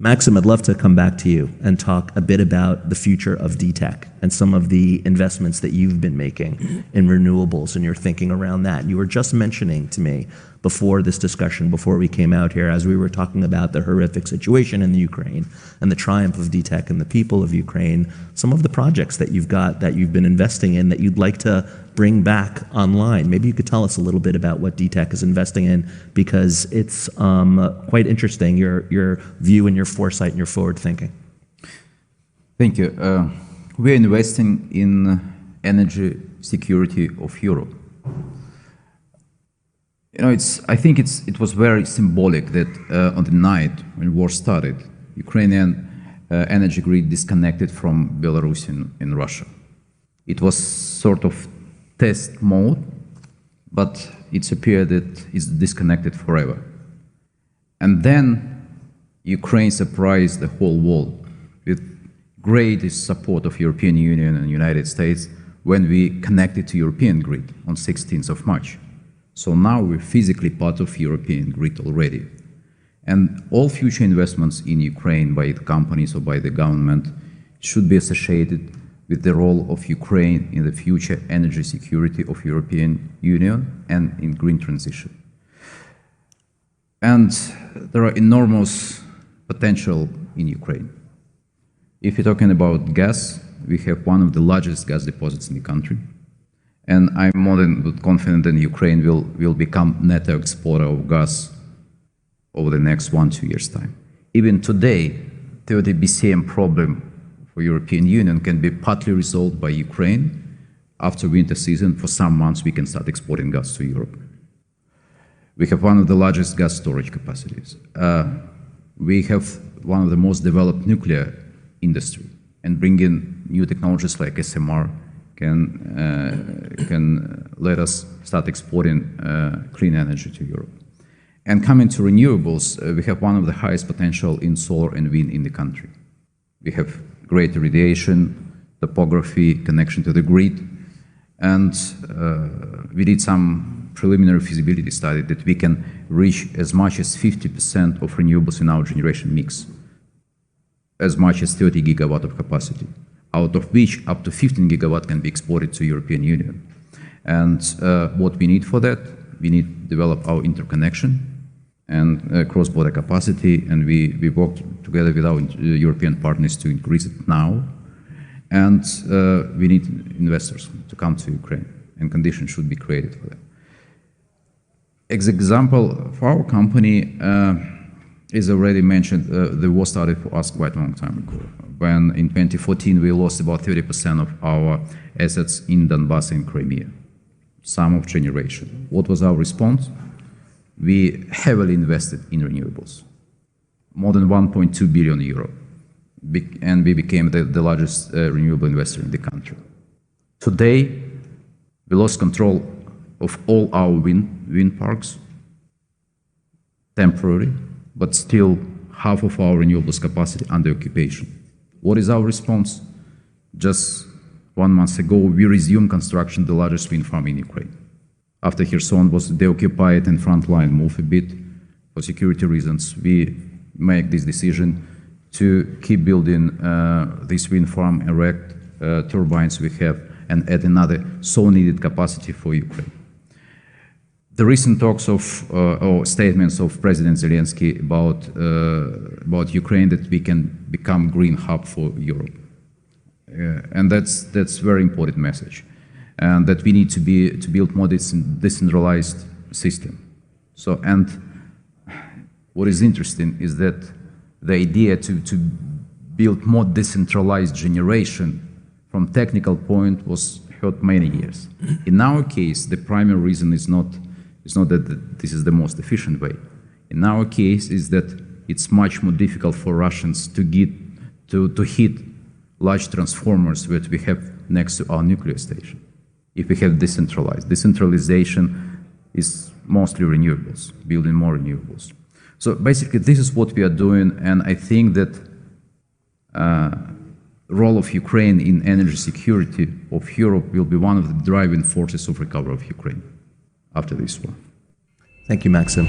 Maxim, I'd love to come back to you and talk a bit about the future of DTEK and some of the investments that you've been making in renewables and your thinking around that. You were just mentioning to me before this discussion, before we came out here, as we were talking about the horrific situation in the Ukraine and the triumph of DTEK and the people of Ukraine, some of the projects that you've got that you've been investing in that you'd like to bring back online. Maybe you could tell us a little bit about what DTEK is investing in, because it's quite interesting, your view and your foresight and your forward thinking. Thank you. We're investing in energy security of Europe. You know, I think it was very symbolic that on the night when war started, Ukrainian energy grid disconnected from Belarus and Russia. It was sort of test mode, but it's appeared that it's disconnected forever. And then Ukraine surprised the whole world with greatest support of European Union and United States when we connected to European grid on 16th of March. So now we're physically part of European grid already. And all future investments in Ukraine by the companies or by the government should be associated with the role of Ukraine in the future energy security of European Union and in green transition. And there are enormous potential in Ukraine. If you're talking about gas, we have one of the largest gas deposits in the country. And I'm more than confident that Ukraine will become net exporter of gas over the next 1-2 years' time. Even today, 30 BCM problem for European Union can be partly resolved by Ukraine. After winter season, for some months, we can start exporting gas to Europe. We have one of the largest gas storage capacities. We have one of the most developed nuclear industry, and bringing new technologies like SMR can let us start exporting clean energy to Europe. And coming to renewables, we have one of the highest potential in solar and wind in the country. We have great radiation, topography, connection to the grid, and we did some preliminary feasibility study that we can reach as much as 50% of renewables in our generation mix, as much as 30 gigawatt of capacity, out of which up to 15 gigawatt can be exported to European Union. And what we need for that, we need to develop our interconnection and cross-border capacity, and we work together with our European partners to increase it now. And we need investors to come to Ukraine, and conditions should be created for that. As example, for our company, as already mentioned, the war started for us quite a long time ago. When in 2014 we lost about 30% of our assets in Donbass and Crimea, some of generation. What was our response? We heavily invested in renewables, more than 1.2 billion euro, and we became the largest renewable investor in the country. Today, we lost control of all our wind parks, temporarily, but still half of our renewables capacity under occupation. What is our response? Just 1 month ago, we resumed construction of the largest wind farm in Ukraine. After Kherson was deoccupied and frontline moved a bit, for security reasons, we make this decision to keep building this wind farm, erect turbines we have, and add another so-needed capacity for Ukraine. The recent talks of or statements of President Zelensky about Ukraine that we can become green hub for Europe, and that's very important message, and that we need to build more decentralized system. So, and what is interesting is that the idea to build more decentralized generation from technical point was heard many years. In our case, the primary reason is not that this is the most efficient way. In our case, is that it's much more difficult for Russians to hit large transformers that we have next to our nuclear station. If we have decentralization is mostly renewables, building more renewables. So basically, this is what we are doing, and I think that role of Ukraine in energy security of Europe will be one of the driving forces of recovery of Ukraine after this war. Thank you, Maxim.